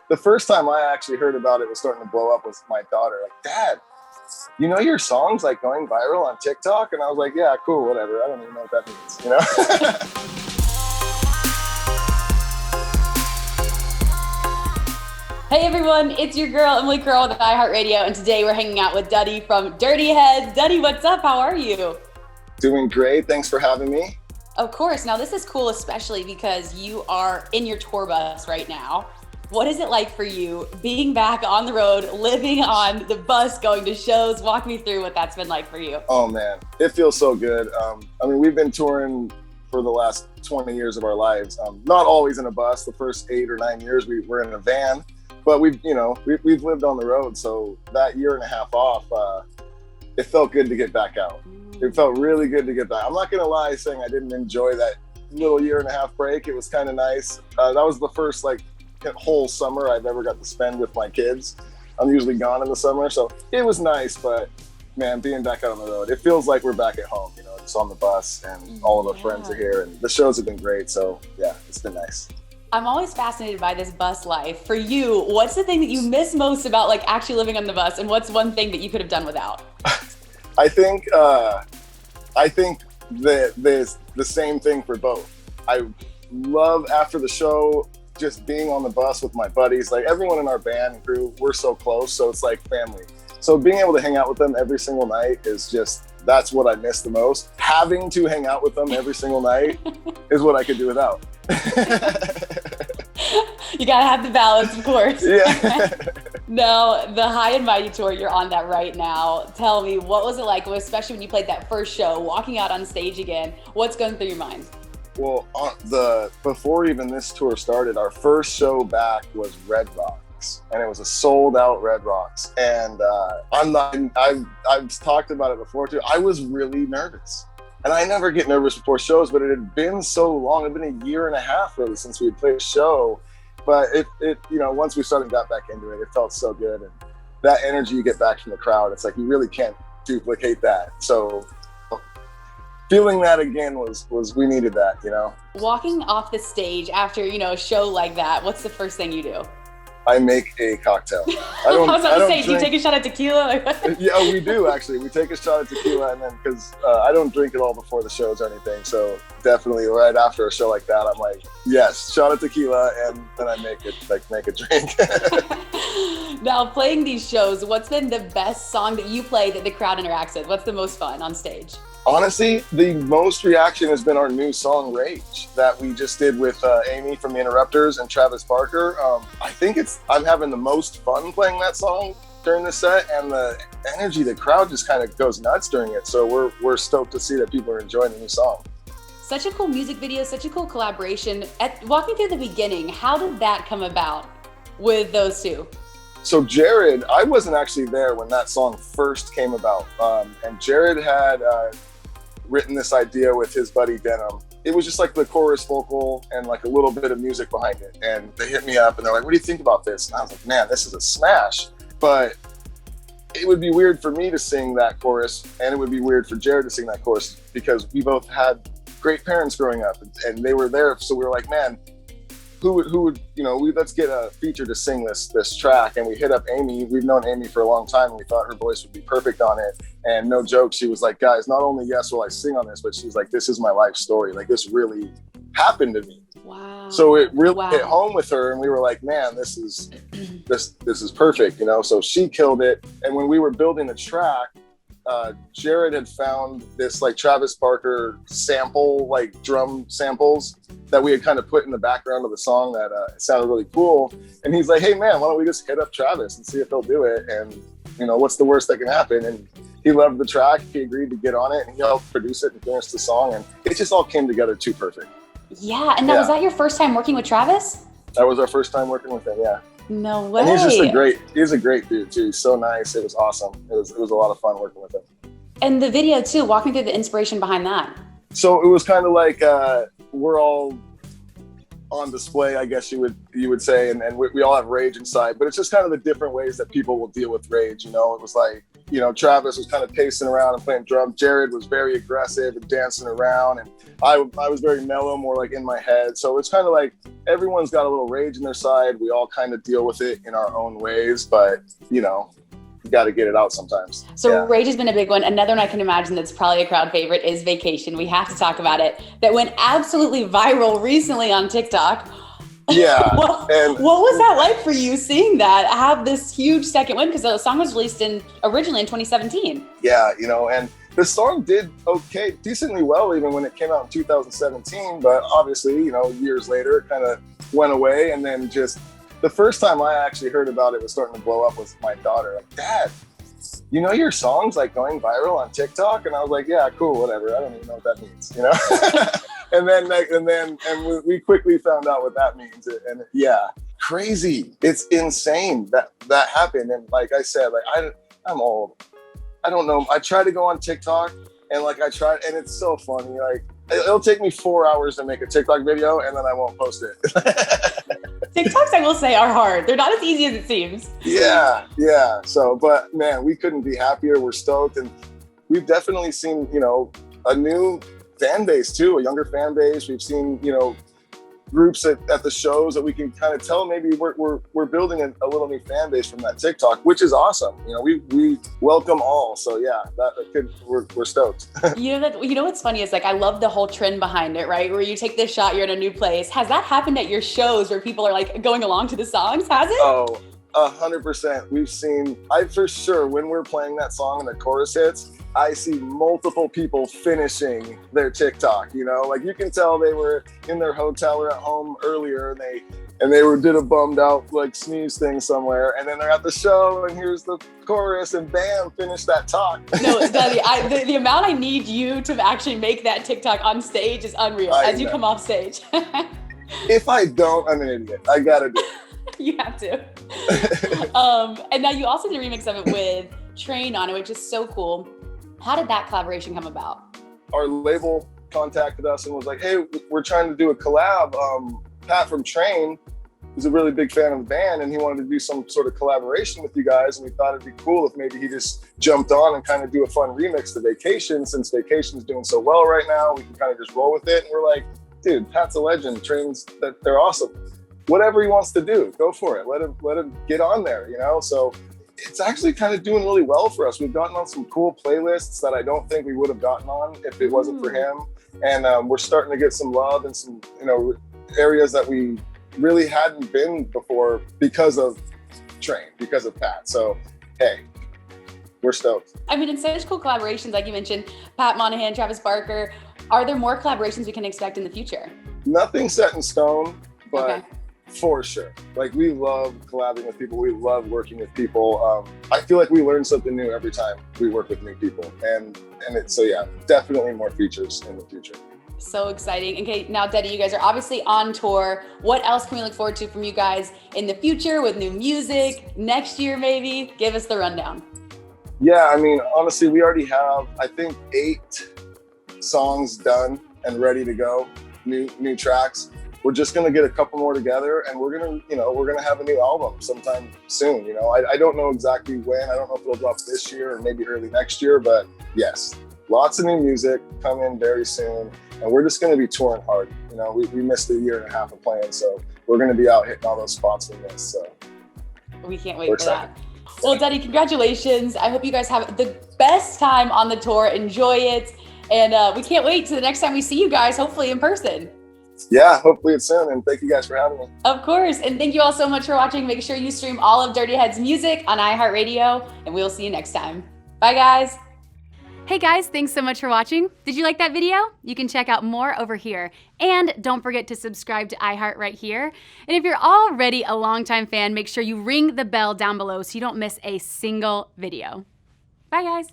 the first time I actually heard about it was starting to blow up was my daughter. Like, Dad, you know your song's like going viral on TikTok? And I was like, yeah, cool, whatever. I don't even know what that means, you know? Hey everyone, it's your girl, Emily Curl with iHeartRadio, and today we're hanging out with Duddy from Dirty Heads. Duddy, what's up? How are you? Doing great. Thanks for having me. Of course. Now this is cool, especially because you are in your tour bus right now. What is it like for you being back on the road, living on the bus, going to shows? Walk me through what that's been like for you. Oh man, it feels so good. I mean, we've been touring for the last 20 years of our lives. Not always in a bus. The first 8 or 9 years we were in a van. But we've lived on the road, so that year and a half off, it felt good to get back out. It felt really good to get back. I'm not gonna lie saying I didn't enjoy that little year and a half break. It was kind of nice. That was the first whole summer I've ever got to spend with my kids. I'm usually gone in the summer, so it was nice. But man, being back out on the road, it feels like we're back at home. You know, just on the bus, and all of our friends are here, and the shows have been great. So yeah, it's been nice. I'm always fascinated by this bus life. For you, what's the thing that you miss most about like actually living on the bus, and what's one thing that you could have done without? I think that there's the same thing for both. I love after the show just being on the bus with my buddies. Like everyone in our band and crew, we're so close, so it's like family. So being able to hang out with them every single night is that's what I miss the most. Having to hang out with them every single night is what I could do without. You gotta have the balance, of course. Yeah. Now, the High and Mighty tour, you're on that right now. Tell me, what was it like, especially when you played that first show, walking out on stage again? What's going through your mind? Well, before even this tour started, our first show back was Red Rocks, and it was a sold out Red Rocks. And I've talked about it before too. I was really nervous. And I never get nervous before shows, but it had been so long. It had been a year and a half really since we had played a show. But it once we started got back into it, it felt so good. And that energy you get back from the crowd, it's like you really can't duplicate that. So feeling that again was we needed that, you know. Walking off the stage after, a show like that, what's the first thing you do? I make a cocktail. I was about to say, do you take a shot of tequila? Yeah, we do actually. We take a shot of tequila, and then because I don't drink at all before the shows or anything, so definitely right after a show like that, I'm like, yes, shot of tequila, and then I make a drink. Now, playing these shows, what's been the best song that you play that the crowd interacts with? What's the most fun on stage? Honestly, the most reaction has been our new song Rage that we just did with Amy from the Interrupters and Travis Barker. I think I'm having the most fun playing that song during the set, and the energy, the crowd just kind of goes nuts during it. So we're stoked to see that people are enjoying the new song. Such a cool music video, such a cool collaboration. Walk me through the beginning. How did that come about with those two? So Jared, I wasn't actually there when that song first came about. And Jared had written this idea with his buddy Denim. It was just like the chorus vocal and like a little bit of music behind it. And they hit me up and they're like, what do you think about this? And I was like, man, this is a smash. But it would be weird for me to sing that chorus, and it would be weird for Jared to sing that chorus, because we both had great parents growing up and they were there. So we were like, man, who would, let's get a feature to sing this track. And we hit up Amy. We've known Amy for a long time, and we thought her voice would be perfect on it. And no joke, she was like, guys, not only yes will I sing on this, but she's like, this is my life story. Like, this really happened to me. Wow. So it really hit home with her, and we were like, man, this is perfect, So she killed it. And when we were building the track, Jared had found this like Travis Barker sample, like drum samples that we had kind of put in the background of the song that sounded really cool. And he's like, hey man, why don't we just hit up Travis and see if he'll do it? And what's the worst that can happen? And he loved the track. He agreed to get on it, and he helped produce it and finish the song. And it just all came together too perfect. Yeah. And now, was that your first time working with Travis? That was our first time working with him. Yeah. No way. And he's a great dude too. He's so nice. It was awesome. It was a lot of fun working with him. And the video too, walk me through the inspiration behind that. So it was kind of like we're all on display, I guess you would say, and we all have rage inside, but it's just kind of the different ways that people will deal with rage. You know, it was like, you know, Travis was kind of pacing around and playing drums. Jared was very aggressive and dancing around, and I was very mellow, more like in my head. So it's kind of like everyone's got a little rage in their side. We all kind of deal with it in our own ways, but you know, you got to get it out sometimes. So rage has been a big one. Another one I can imagine that's probably a crowd favorite is Vactaion. We have to talk about it. That went absolutely viral recently on TikTok. Yeah. What was that like for you seeing that have this huge second win? Because the song was released originally in 2017. Yeah, you know, and the song did decently well even when it came out in 2017. But obviously, you know, years later, it kind of went away. And then just the first time I actually heard about it was starting to blow up with my daughter. Like, Dad, you know your song's like going viral on TikTok? And I was like, yeah, cool, whatever. I don't even know what that means, you know? and we quickly found out what that means. And yeah, crazy. It's insane that happened. And like I said, like I'm old. I don't know. I try to go on TikTok and and it's so funny. Like it'll take me 4 hours to make a TikTok video and then I won't post it. TikToks, I will say, are hard. They're not as easy as it seems. Yeah. So, but man, we couldn't be happier. We're stoked. And we've definitely seen, you know, a new fan base too, a younger fan base. We've seen, you know, groups at the shows that we can kind of tell maybe we're building a little new fan base from that TikTok, which is awesome. You know, we welcome all. So yeah, we're stoked. You know what's funny is like I love the whole trend behind it, right? Where you take this shot, you're in a new place. Has that happened at your shows where people are like going along to the songs? Has it? Oh, 100%. We've seen. For sure when we're playing that song and the chorus hits, I see multiple people finishing their TikTok, you know, like you can tell they were in their hotel or at home earlier and they did a bummed out like sneeze thing somewhere. And then they're at the show and here's the chorus and bam, finish that talk. No, Duddy, the amount I need you to actually make that TikTok on stage is unreal as you come off stage. If I don't, I'm an idiot. I gotta do it. You have to. And now you also did a remix of it with Train on it, which is so cool. How did that collaboration come about? Our label contacted us and was like, hey, we're trying to do a collab. Pat from Train is a really big fan of the band and he wanted to do some sort of collaboration with you guys. And we thought it'd be cool if maybe he just jumped on and kind of do a fun remix to Vactaion. Since Vactaion's doing so well right now, we can kind of just roll with it. And we're like, dude, Pat's a legend. They're awesome. Whatever he wants to do, go for it. Let him get on there, you know? So it's actually kind of doing really well for us. We've gotten on some cool playlists that I don't think we would have gotten on if it wasn't for him. And we're starting to get some love in some, you know, areas that we really hadn't been before because of Train, because of Pat. So, hey, we're stoked. I mean, it's such cool collaborations, like you mentioned, Pat Monahan, Travis Barker. Are there more collaborations we can expect in the future? Nothing set in stone, but okay. For sure. Like we love collabing with people. We love working with people. I feel like we learn something new every time we work with new people. And so yeah, definitely more features in the future. So exciting. Okay, now Duddy, you guys are obviously on tour. What else can we look forward to from you guys in the future with new music, next year maybe? Give us the rundown. Yeah, I mean, honestly, we already have, I think, 8 songs done and ready to go, new tracks. We're just going to get a couple more together and we're going to have a new album sometime soon. You know, I don't know exactly when. I don't know if it'll drop this year or maybe early next year, but yes, lots of new music coming very soon. And we're just going to be touring hard. You know, we missed a year and a half of playing, so we're going to be out hitting all those spots we missed. So we can't wait for that. Well, Duddy, congratulations. I hope you guys have the best time on the tour. Enjoy it. And we can't wait till the next time we see you guys, hopefully in person. Yeah, hopefully it's soon. And thank you guys for having me. Of course. And thank you all so much for watching. Make sure you stream all of Dirty Head's music on iHeartRadio. And we'll see you next time. Bye, guys. Hey guys, thanks so much for watching. Did you like that video? You can check out more over here. And don't forget to subscribe to iHeart right here. And if you're already a longtime fan, make sure you ring the bell down below so you don't miss a single video. Bye guys.